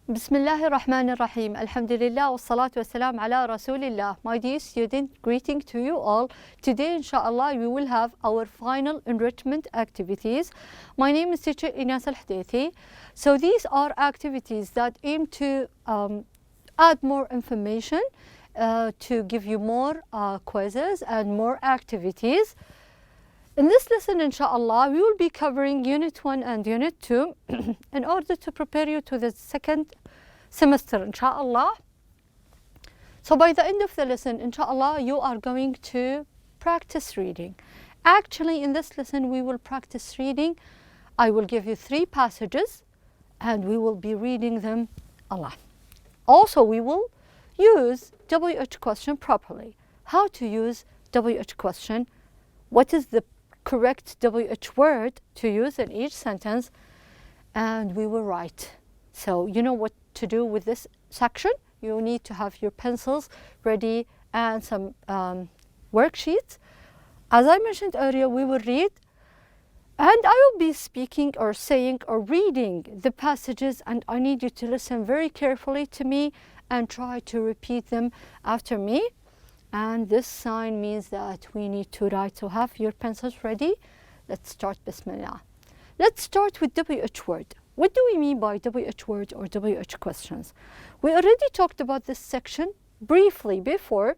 بسم الله الرحمن الرحيم. الحمد لله والصلاة والسلام على رسول الله. My dear student, greeting to you all. Today, inshallah, we will have our final enrichment activities. My name is teacher Inas Al-Hadithi. So these are activities that aim to add more information, to give you more quizzes and more activities. In this lesson, inshallah, we will be covering Unit 1 and Unit 2 in order to prepare you to the second semester, inshallah. So by the end of the lesson, inshallah, you are going to practice reading. Actually, in this lesson, we will practice reading. I will give you 3 passages and we will be reading them a lot. Also, we will use WH question properly. How to use WH question, what is the correct WH word to use in each sentence, and we will write. So you know what to do with this section. You need to have your pencils ready and some worksheets. As I mentioned earlier, we will read and I will be speaking or saying or reading the passages, and I need you to listen very carefully to me and try to repeat them after me. And this sign means that we need to write. So have your pencils ready. Let's start. Bismillah. Let's start with WH word. What do we mean by WH word or WH questions? We already talked about this section briefly before.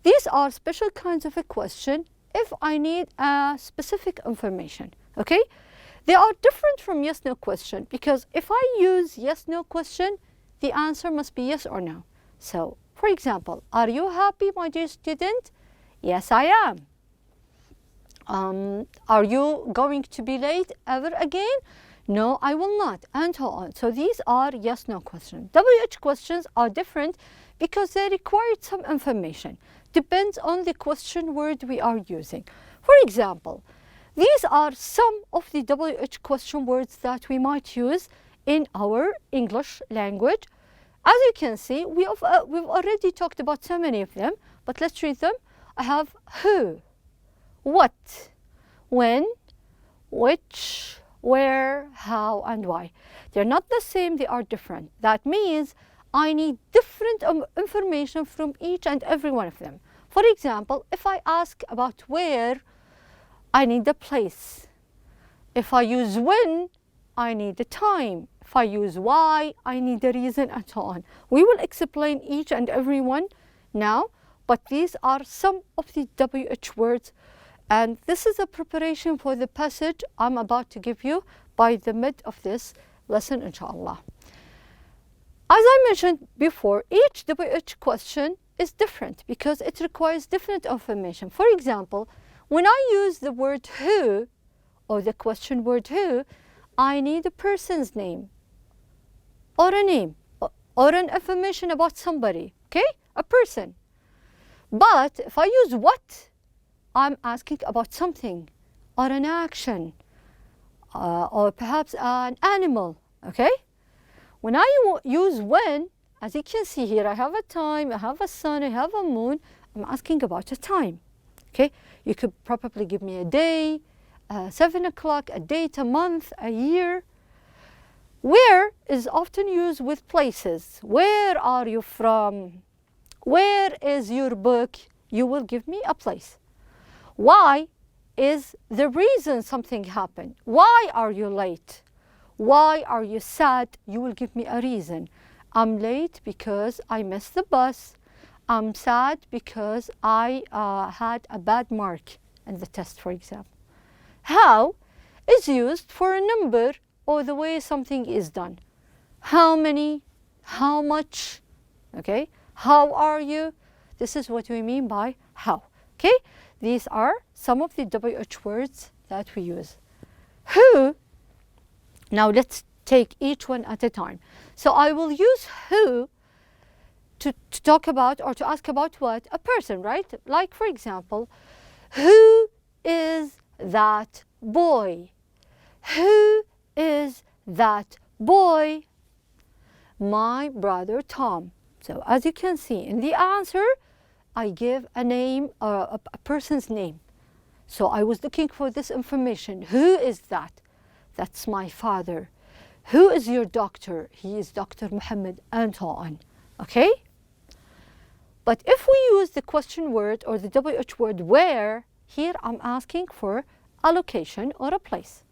These are special kinds of a question if I need a specific information. Okay? They are different from yes no question, because if I use yes no question, the answer must be yes or no. So for example, are you happy, my dear student? Yes, I am. Are you going to be late ever again? No, I will not, and so on. So these are yes, no questions. WH questions are different because they require some information. Depends on the question word we are using. For example, these are some of the WH question words that we might use in our English language. As you can see, we've already talked about so many of them, but let's read them. I have who, what, when, which, where, how, and why. They're not the same, they are different. That means I need different information from each and every one of them. For example, if I ask about where, I need the place. If I use when, I need the time. If I use why, I need the reason, and so on. We will explain each and every one now, but these are some of the WH words, and this is a preparation for the passage I'm about to give you by the mid of this lesson, inshallah. As I mentioned before, each WH question is different because it requires different information. For example, when I use the word who, or the question word who, I need a person's name, or a name, or an information about somebody, okay? A person. But if I use what, I'm asking about something, or an action, or perhaps an animal, okay? When I use when, as you can see here, I have a time, I have a sun, I have a moon, I'm asking about a time, okay? You could probably give me a day, 7 o'clock, a date, a month, a year. Where is often used with places. Where are you from? Where is your book? You will give me a place. Why is the reason something happened. Why are you late? Why are you sad? You will give me a reason. I'm late because I missed the bus. I'm sad because I had a bad mark in the test, for example. How is used for a number or the way something is done. How many? How much? Okay? How are you? This is what we mean by how. Okay? These are some of the WH words that we use. Who? Now let's take each one at a time. So I will use who to talk about or to ask about what? A person, right? Like for example, who is that boy? Who is that boy? My brother Tom. So as you can see in the answer, I give a name, a person's name. So I was looking for this information. Who is that? That's my father. Who is your doctor? He is Dr. Muhammad, and so on. Okay? But if we use the question word or the WH word where, here I'm asking for a location or a place.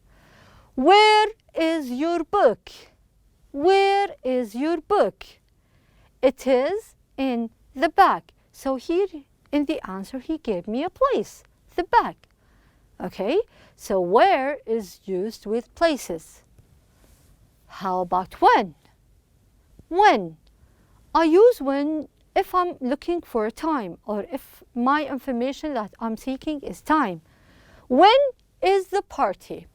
Where is your book? Where is your book? It is in the bag. So here in the answer he gave me a place, the bag. Okay, so where is used with places. How about when? When. I use when if I'm looking for a time or if my information that I'm seeking is time. When is the party?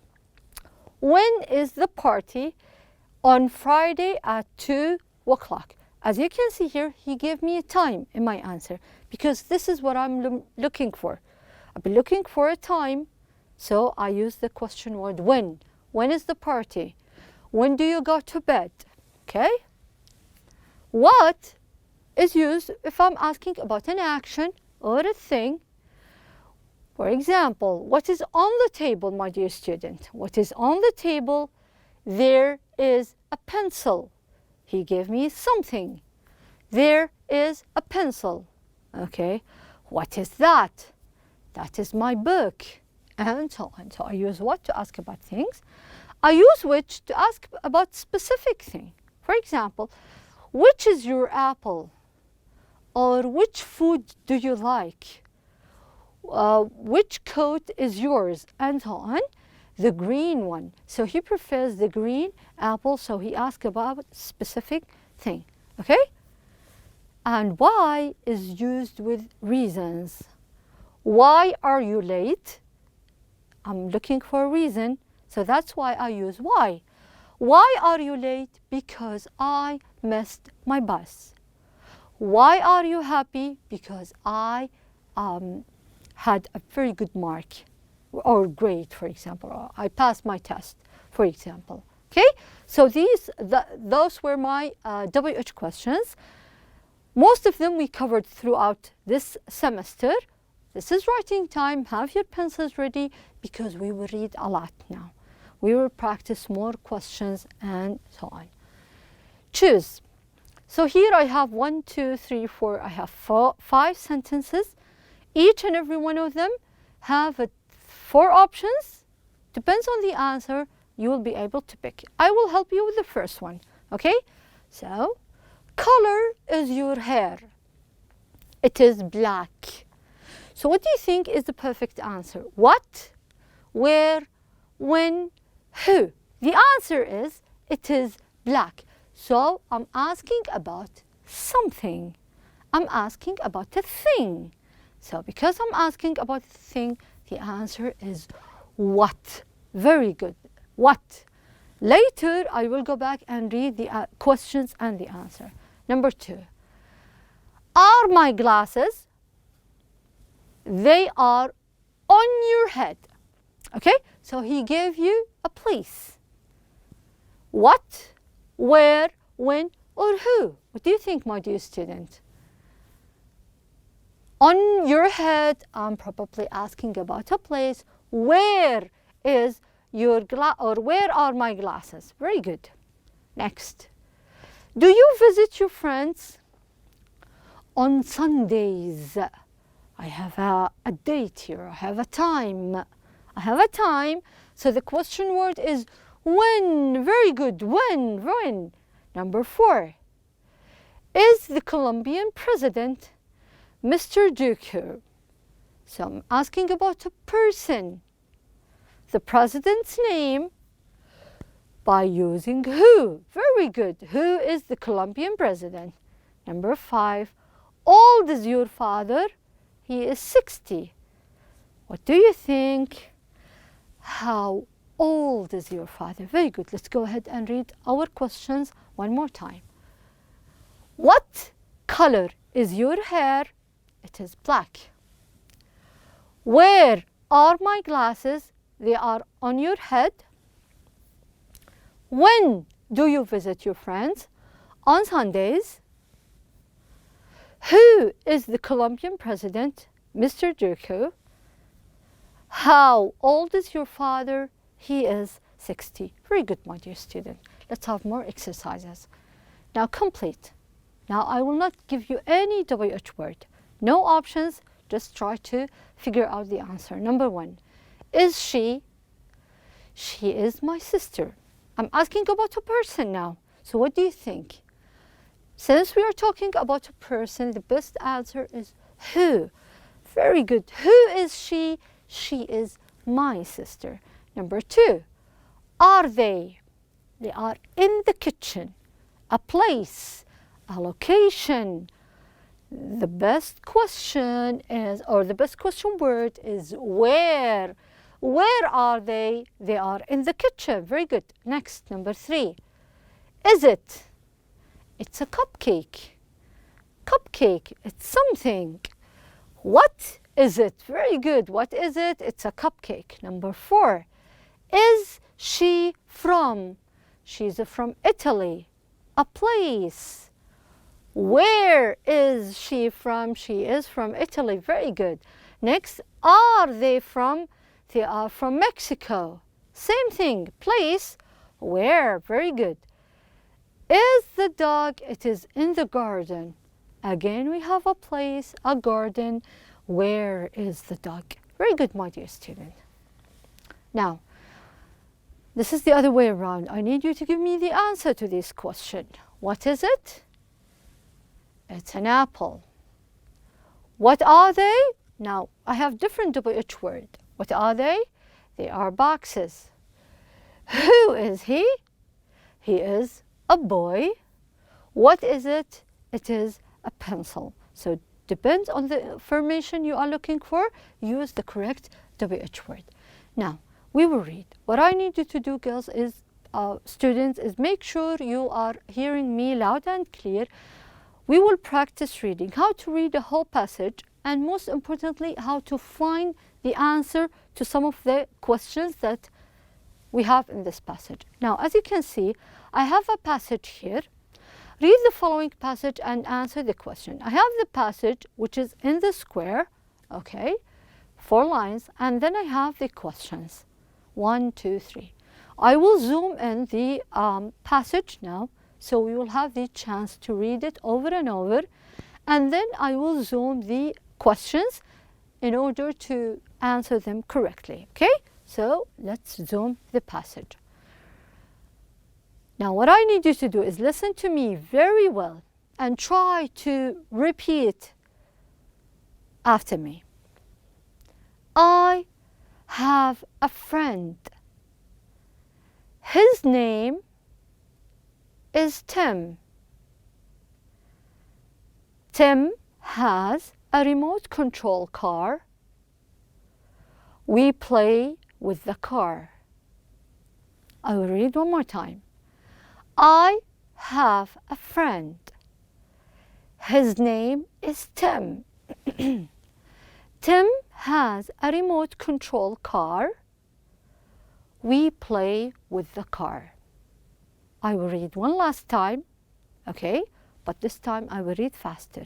When is the party? On Friday at 2 o'clock. As you can see here, he gave me a time in my answer because this is what I'm looking for. I've been looking for a time, so I use the question word when. When is the party? When do you go to bed? Okay? What is used if I'm asking about an action or a thing. For example, what is on the table, my dear student? What is on the table? There is a pencil. He gave me something. There is a pencil. Okay, what is that? That is my book, and so on. So I use what to ask about things. I use which to ask about specific thing. For example, which is your apple? Or which food do you like? Which coat is yours? And so on. The green one. So he prefers the green apple, so he asks about specific thing. Okay? And why is used with reasons. Why are you late? I'm looking for a reason, so that's why I use why. Why are you late? Because I missed my bus. Why are you happy? Because I had a very good mark or grade, for example, or I passed my test, for example. Okay, so those were my WH questions. Most of them we covered throughout this semester. This is writing time. Have your pencils ready because we will read a lot now. We will practice more questions and so on. Choose. So here I have 1, 2, 3, 4. I have 5 sentences. Each and every one of them have 4 options. Depends on the answer, you will be able to pick. I will help you with the first one. Okay? So, color is your hair. It is black. So what do you think is the perfect answer? What, where, when, who? The answer is it is black. So I'm asking about something. I'm asking about a thing. So because I'm asking about a thing, the answer is what. Very good. What? Later, I will go back and read the questions and the answer. Number 2. Are my glasses? They are on your head. Okay? So he gave you a place. What, where, when, or who? What do you think, my dear student? On your head, I'm probably asking about a place. Where is your where are my glasses? Very good. Next. Do you visit your friends? On Sundays. I have a date here. I have a time. I have a time. So the question word is when. Very good. When. Number 4. Is the Colombian president Mr. Duque? So I'm asking about a person. The president's name by using who. Very good. Who is the Colombian president? Number 5. Old is your father? He is 60. What do you think? How old is your father? Very good. Let's go ahead and read our questions one more time. What color is your hair? It is black. Where are my glasses? They are on your head. When do you visit your friends? On Sundays. Who is the Colombian president? Mr. Duque. How old is your father? He is 60. Very good, my dear student. Let's have more exercises. Now complete. Now I will not give you any WH word. No options, just try to figure out the answer. Number 1, is she? She is my sister. I'm asking about a person now. So what do you think? Since we are talking about a person, the best answer is who. Very good. Who is she? She is my sister. Number 2, are they? They are in the kitchen. A place, a location. The best question is, or the best question word is where. Where are they? They are in the kitchen. Very good. Next, number 3. Is it? It's a cupcake. Cupcake, it's something. What is it? Very good. What is it? It's a cupcake. Number 4. Is she from? She's from Italy. A place. Where is she from? She is from Italy. Very good. Next, are they from? They are from Mexico. Same thing. Place. Where? Very good. Is the dog? It is in the garden. Again, we have a place, a garden. Where is the dog? Very good, my dear student. Now, this is the other way around. I need you to give me the answer to this question. What is it? It's an apple. What are they? Now, I have different WH word. What are they? They are boxes. Who is he? He is a boy. What is it? It is a pencil. So depends on the information you are looking for, use the correct WH word. Now, we will read. What I need you to do, girls, is students, is make sure you are hearing me loud and clear. We will practice reading, how to read the whole passage, and most importantly, how to find the answer to some of the questions that we have in this passage. Now, as you can see, I have a passage here. Read the following passage and answer the question. I have the passage which is in the square, okay, 4 lines, and then I have the questions, 1, 2, 3. I will zoom in the passage now, so we will have the chance to read it over and over, and then I will zoom the questions in order to answer them correctly, okay? So let's zoom the passage. Now what I need you to do is listen to me very well and try to repeat after me. I have a friend. His name is Tim. Tim has a remote control car. We play with the car. I will read one more time. I have a friend. His name is Tim. Tim has a remote control car. We play with the car. I will read one last time, okay? But this time I will read faster.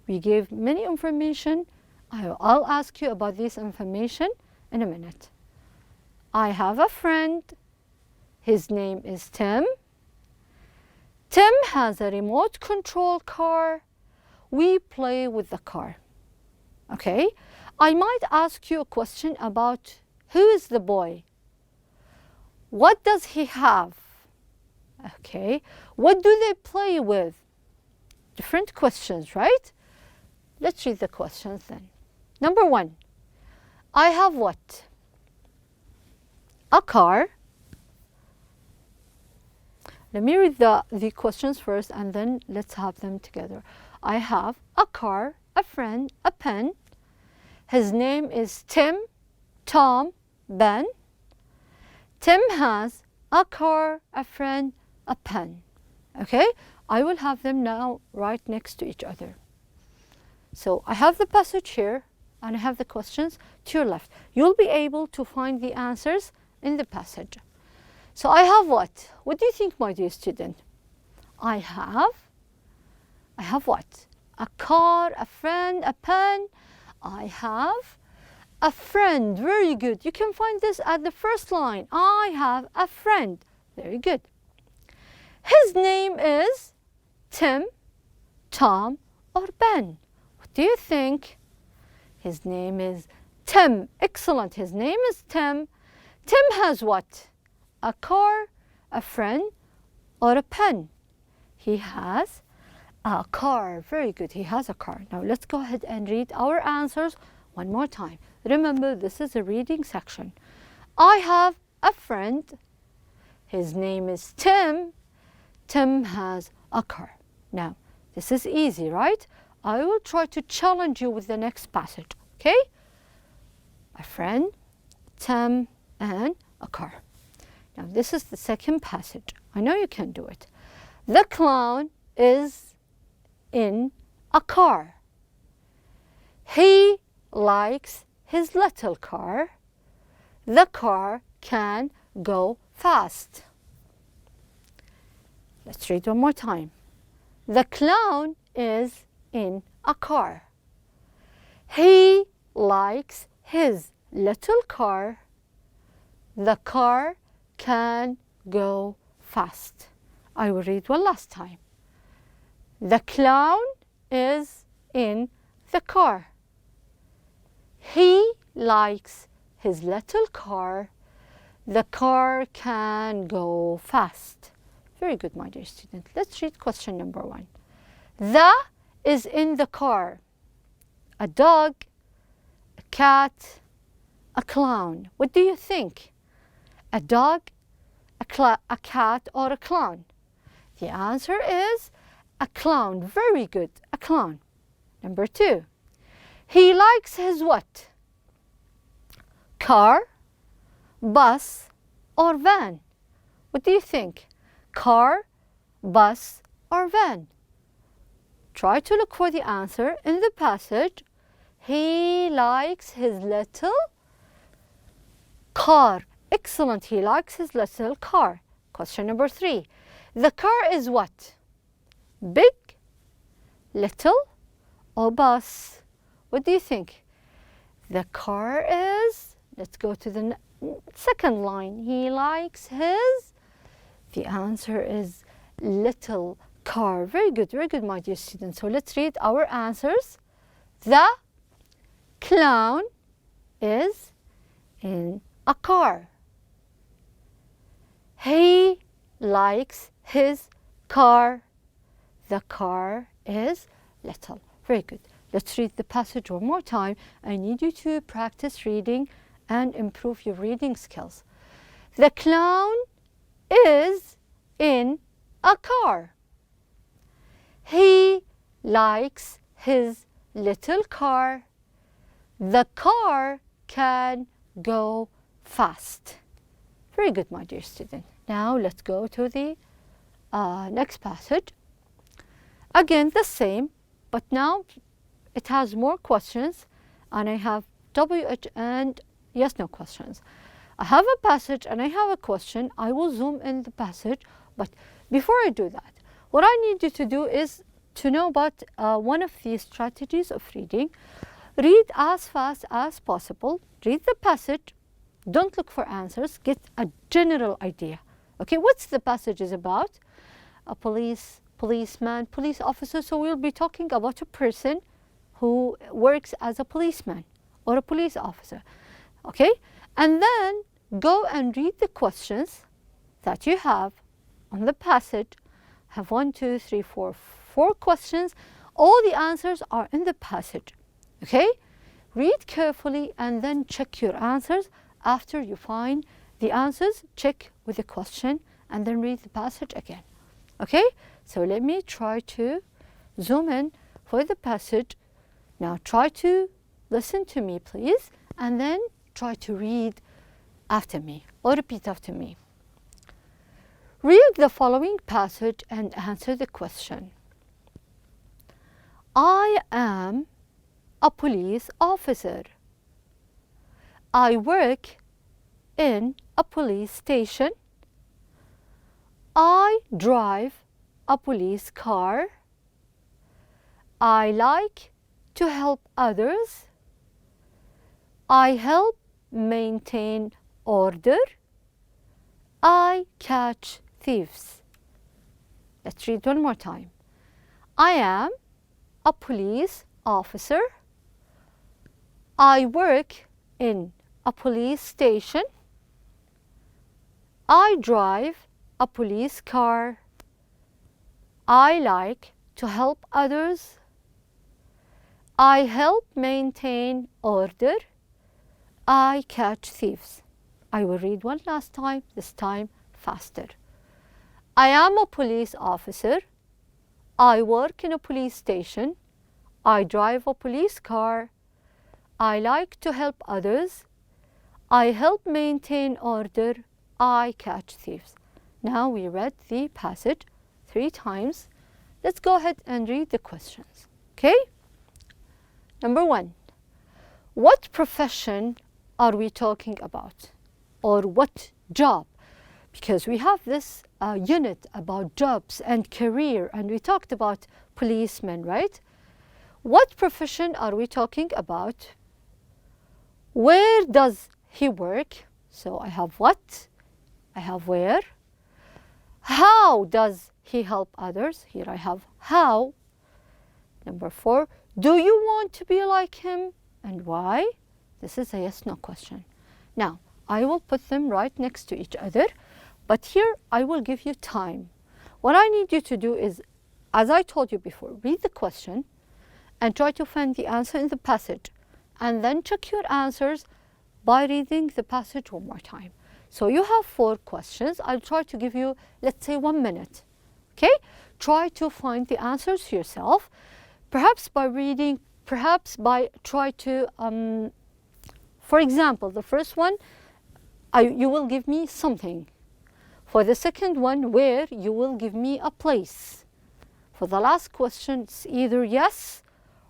We gave many information. I'll ask you about this information in a minute. I have a friend. His name is Tim. Tim has a remote control car. We play with the car. Okay? I might ask you a question about who is the boy? What does he have? Okay. What do they play with? Different questions, right? Let's read the questions then. Number 1. I have what? A car. Let me read the questions first and then let's have them together. I have a car, a friend, a pen. His name is Tim, Tom, Ben. Tim has a car, a friend, a pen. Okay? I will have them now right next to each other. So I have the passage here and I have the questions to your left. You'll be able to find the answers in the passage. So I have what? What do you think, my dear student? I have what? A car, a friend, a pen. I have a friend. Very good. You can find this at the first line. I have a friend. Very good. His name is Tim, Tom, or Ben. What do you think? His name is Tim. Excellent. His name is Tim. Tim has what? A car, a friend, or a pen? He has a car. Very good. He has a car. Now let's go ahead and read our answers one more time. Remember, this is a reading section. I have a friend. His name is Tim. Tim has a car. Now, this is easy, right? I will try to challenge you with the next passage, okay? A friend, Tim, and a car. Now, this is the second passage. I know you can do it. The clown is in a car. He likes his little car. The car can go fast. Let's read one more time. The clown is in a car. He likes his little car. The car can go fast. I will read one last time. The clown is in the car. He likes his little car. The car can go fast. Very good, my dear student. Let's read question number 1. The is in the car. A dog, a cat, a clown. What do you think? A dog, a cat, or a clown? The answer is a clown. Very good, a clown. Number 2. He likes his what? Car, bus, or van? What do you think? Car, bus, or van? Try to look for the answer in the passage. He likes his little car. Excellent. He likes his little car. Question number 3. The car is what? Big, little, or bus? What do you think? The car is, let's go to the second line. He likes his, the answer is little car. Very good, my dear students. So let's read our answers. The clown is in a car. He likes his car. The car is little. Very good. Let's read the passage one more time. I need you to practice reading and improve your reading skills. The clown is in a car. He likes his little car. The car can go fast. Very good, my dear student. Now let's go to the next passage. Again, the same, but now it has more questions, and I have WH and yes/no questions. I have a passage and I have a question. I will zoom in the passage, but before I do that, what I need you to do is to know about one of these strategies of reading. Read as fast as possible. Read the passage. Don't look for answers. Get a general idea. Okay, what's the passage is about? A policeman, police officer. So we'll be talking about a person who works as a policeman or a police officer. Okay, and then go and read the questions that you have on the passage. Have 1, 2, 3, 4 questions. All the answers are in the passage. Okay, read carefully and then check your answers. After you find the answers, check with the question and then read the passage again. Okay, so let me try to zoom in for the passage. Now try to listen to me, please, and then try to read after me or repeat after me. Read the following passage and answer the question. I am a police officer. I work in a police station. I drive a police car. I like to help others. I help maintain order. I catch thieves. Let's read one more time. I am a police officer. I work in a police station. I drive a police car. I like to help others. I help maintain order. I catch thieves. I will read one last time, this time faster. I am a police officer. I work in a police station. I drive a police car. I like to help others. I help maintain order. I catch thieves. Now we read the passage 3 times. Let's go ahead and read the questions. Okay? Number 1. What profession are we talking about? Or what job? Because we have this unit about jobs and career, and we talked about policemen, right? What profession are we talking about? Where does he work? So I have what? I have where. How does he help others? Here I have how. Number 4, do you want to be like him and why? This is a yes/no question. Now, I will put them right next to each other, but here I will give you time. What I need you to do is, as I told you before, read the question and try to find the answer in the passage, and then check your answers by reading the passage one more time. So you have 4 questions. I'll try to give you, let's say, 1 minute. Okay? Try to find the answers yourself, perhaps by reading, perhaps by try to, for example, the first one, you will give me something. For the second one, where, you will give me a place. For the last question, it's either yes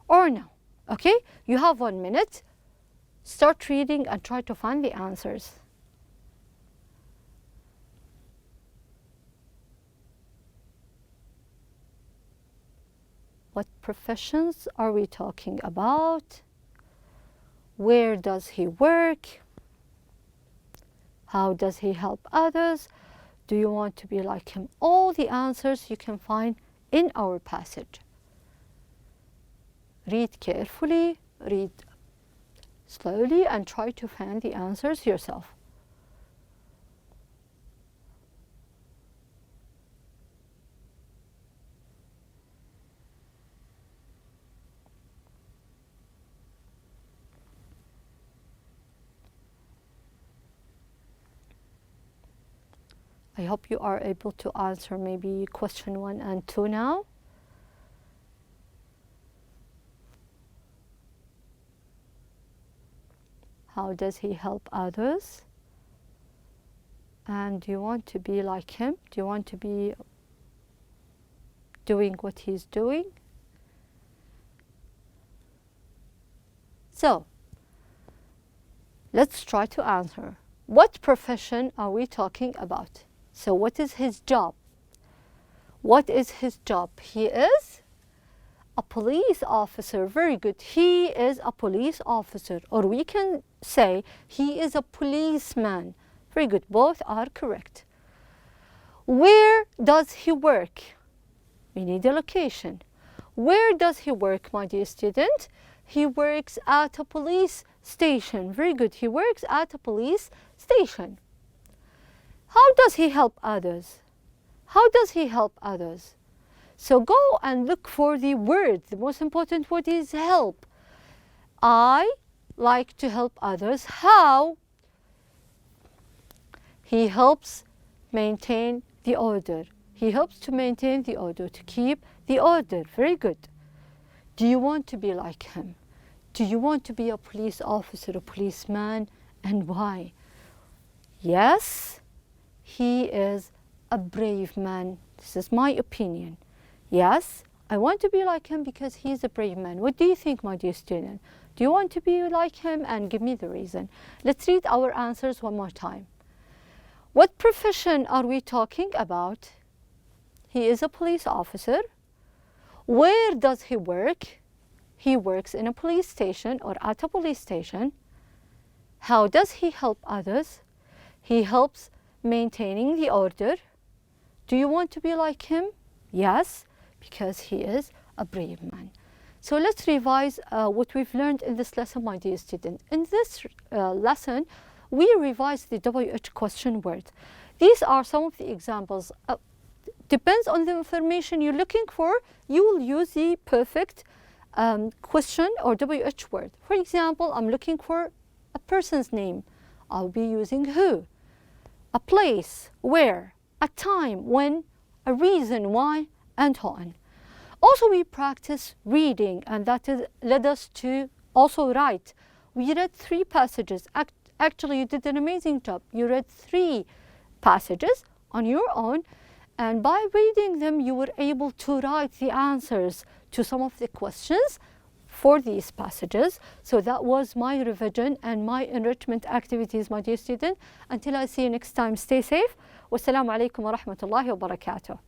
or no. Okay? You have 1 minute. Start reading and try to find the answers. What professions are we talking about? Where does he work? How does he help others? Do you want to be like him? All the answers you can find in our passage. Read carefully, read slowly, and try to find the answers yourself. I hope you are able to answer maybe question 1 and 2 now. How does he help others? And do you want to be like him? Do you want to be doing what he's doing? So, let's try to answer. What profession are we talking about? So what is his job? What is his job? He is a police officer. Very good. He is a police officer. Or we can say he is a policeman. Very good. Both are correct. Where does he work? We need a location. Where does he work, my dear student? He works at a police station. Very good. He works at a police station. How does he help others? How does he help others? So go and look for the word. The most important word is help. I like to help others. How? He helps maintain the order. He helps to maintain the order, to keep the order. Very good. Do you want to be like him? Do you want to be a police officer, a policeman, and why? Yes, he is a brave man. This is my opinion. Yes, I want to be like him because he is a brave man. What do you think, my dear student? Do you want to be like him? And give me the reason. Let's read our answers one more time. What profession are we talking about? He is a police officer. Where does he work? He works in a police station or at a police station. How does he help others? He helps maintaining the order. Do you want to be like him? Yes, because he is a brave man. So let's revise what we've learned in this lesson, my dear student. In this lesson, we revised the WH question word. These are some of the examples. Depends on the information you're looking for, you will use the perfect question or WH word. For example, I'm looking for a person's name. I'll be using who. A place, where. A time, when. A reason, why, and so on. Also, we practice reading, and that led us to also write. We read 3 passages. Actually, you did an amazing job. You read 3 passages on your own, and by reading them, you were able to write the answers to some of the questions for these passages. So that was my revision and my enrichment activities, my dear student. Until I see you next time, stay safe. Wassalamu alaikum wa rahmatullahi wa barakatuh.